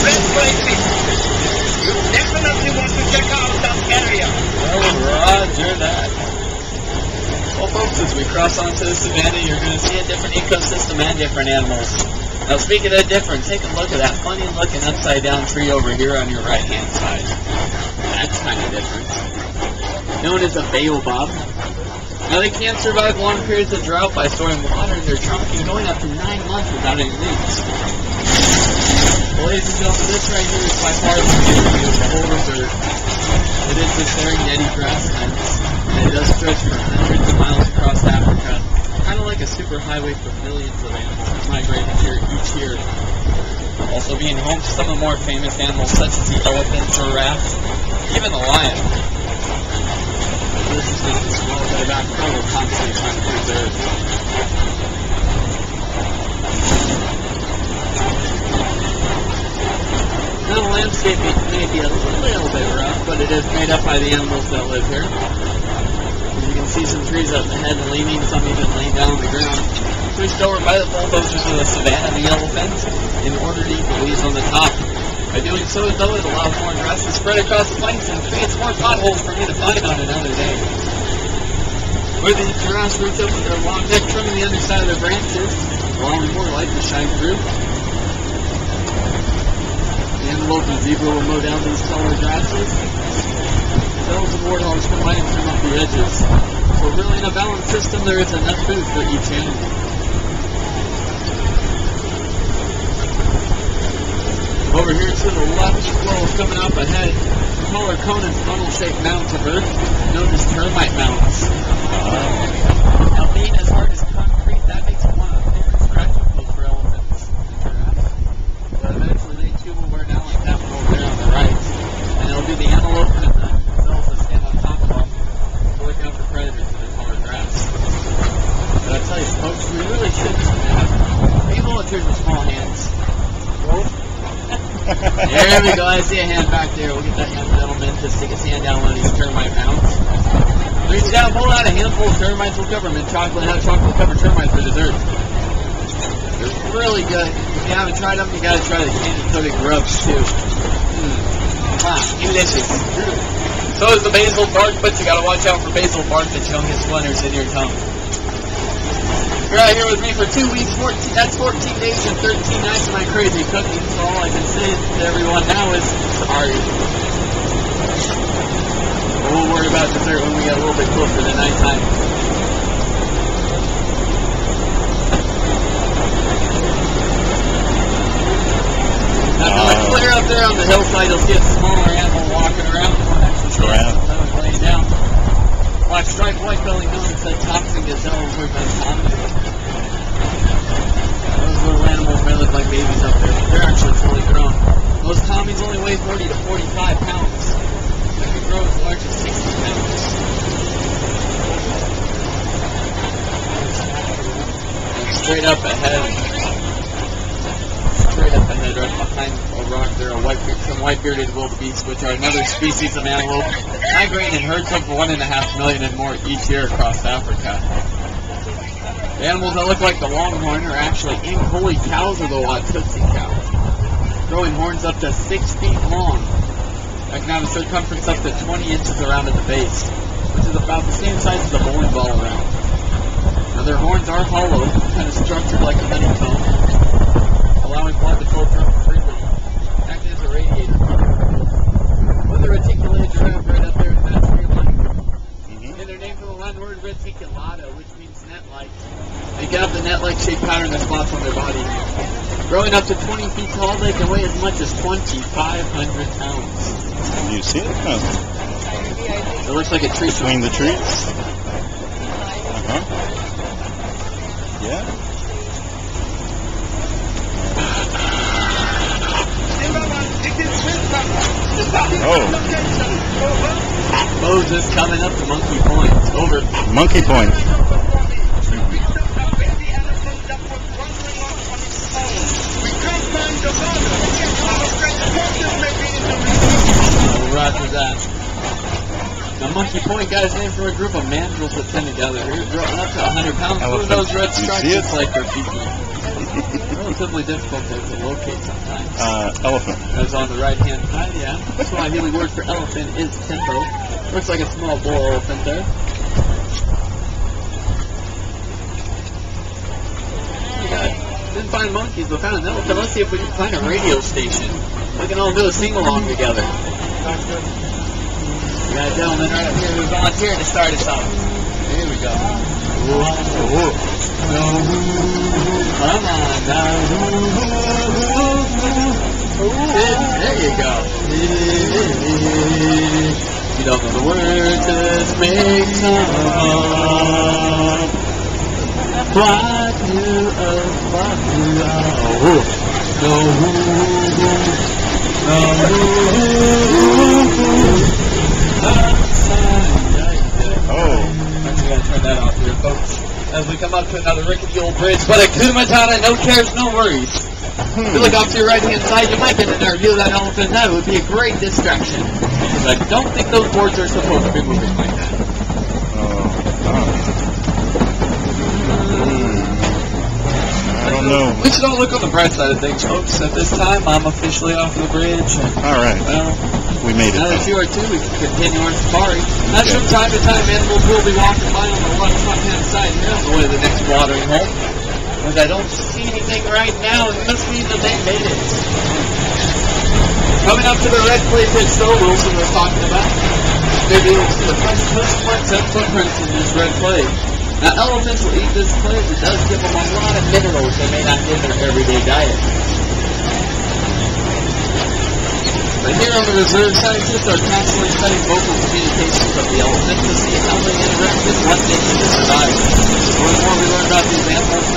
best places. You definitely want to check out that area. Oh, roger that. Well, folks, as we cross onto the savannah, you're going to see a different ecosystem and different animals. Now, speaking of different, take a look at that funny-looking upside-down tree over here on your right-hand side. That's kind of different. Known as a baobab. Now, they can survive long periods of drought by storing water in their trunk and going up to 9 months without any leaks. Well, ladies and gentlemen, this right here is by far the biggest whole reserve. It is this Serengeti grasslands, and it does stretch for hundreds of miles across Africa, kind of like a super highway for millions of animals migrating here each year. Also being home to some of the more famous animals such as the elephant, giraffe, even the lion. This is just a small bit of Africa we're constantly trying to preserve. Now the landscape may be a little bit rough, but it is made up by the animals that live here. As you can see some trees up ahead and leaning, some even laying down on the ground. Pushed over by the bulldozers of the savannah, the elephant, in order to eat the leaves on the top. By doing so, though, it allows more grass to spread across the plains and creates more potholes for me to find on another day. Where the giraffes reach up with their long neck, trimming the underside of their branches, allowing more light to shine through. The antelope and zebra will mow down these taller grasses. Elves and warthogs combine and trim up the edges. So really in a balanced system, there is enough food for each animal. Over here to the left, squirrels coming up ahead. Smaller cone and funnel-shaped mounds of earth, known as termite mounds. Now being as hard as concrete, that makes it one of the favorite scratching posts for elephants and giraffes. But eventually they too will wear down like that one over there on the right. And it'll be the antelope and the gazelles that stand on top of them to look out for predators in the taller grass. But I tell you folks, we really shouldn't have any volunteers with small hands. There we go, I see a hand back there. We'll get that young gentleman to stick his hand down one of these termite mounds. Reach down, pull out a handful of termites. We'll cover them in chocolate. Have chocolate covered termites for dessert. They're really good. If you haven't tried them, you gotta try the candy coated grubs too. Delicious. So is the basil bark, but you gotta watch out for basil bark that's young and splinters in your tongue. You're out here with me for 2 weeks, that's 14 days and 13 nights of my crazy cooking, so all I can say to everyone now is sorry. But we'll worry about dessert when we get a little bit closer to nighttime. Now if you clear up there on the hillside, you'll see a smaller animal walking around. Sometimes laying down. Black striped white-belly known as the toxic gazelles or bentham. Those little animals may look like babies up there, but they're actually fully grown. Those Tommies only weigh 40 to 45 pounds. They can grow as large as 60 pounds. And straight up ahead, right behind a rock there, some white-bearded wildebeest, which are another species of antelope, migrating in herds of 1.5 million and more each year across Africa. The animals that look like the longhorn are actually Angoli cows or the Watusi cow, growing horns up to 6 feet long. That can have a circumference up to 20 inches around at the base, which is about the same size as a bowling ball around. Now their horns are hollow, kind of structured like a honeycomb, allowing blood to flow through them freely, acting as a radiator. With the reticulated giraffe right up there in that tree line. And they're named for the Latin word reticulata, which means net-like. They can have the net-like shaped pattern that spots on their body. Growing up to 20 feet tall, they can weigh as much as 2,500 pounds. Have you seen it? No. It looks like a tree between the trees. Yeah. Oh. Moses coming up to Monkey Point. Over. Monkey Point. Roger that. Now, Monkey Point, guys, named for a group of mandrills that tend together. Here, growing up to 100 pounds. One of those red stripes, it's like their people. relatively difficult to locate sometimes. Elephant. That's on the right-hand side, yeah. The Swahili word for elephant is tempo. Looks like a small bull elephant there. Didn't find monkeys, but found an elephant. Let's see if we can find a radio station. We can all do a sing-along together. We got a gentleman right up here who volunteered to start us off. Here we go. Come on now. There you go. You don't know the words, just make some up. What you Oh. Actually, gotta turn that off here, folks. As we come up to another rickety old bridge, but a Kumatata, no cares, no worries. If you look off to your right-hand side, you might get an interview of that elephant. That would be a great distraction. Because I don't think those boards are supposed to be moving like that. I don't know. We should all look on the bright side of things, folks. At this time, I'm officially off the bridge. All right. Well, We made it. now that you are too, we can continue our safari. As Okay. from time to time, animals will be walking by on the left-hand side here on the way to the next watering hole. But I don't see anything right now. It must mean that they made it. Coming up to the red clay pits, though, Wilson was talking about. Maybe it's the first footprints and footprints in this red clay. Now, elephants will eat this clay. It does give them a lot of minerals they may not get in their everyday diet. But here on the reserve, scientists are constantly studying vocal communications of the elephant to see how they interact and what they need to survive. The more we learn about these animals,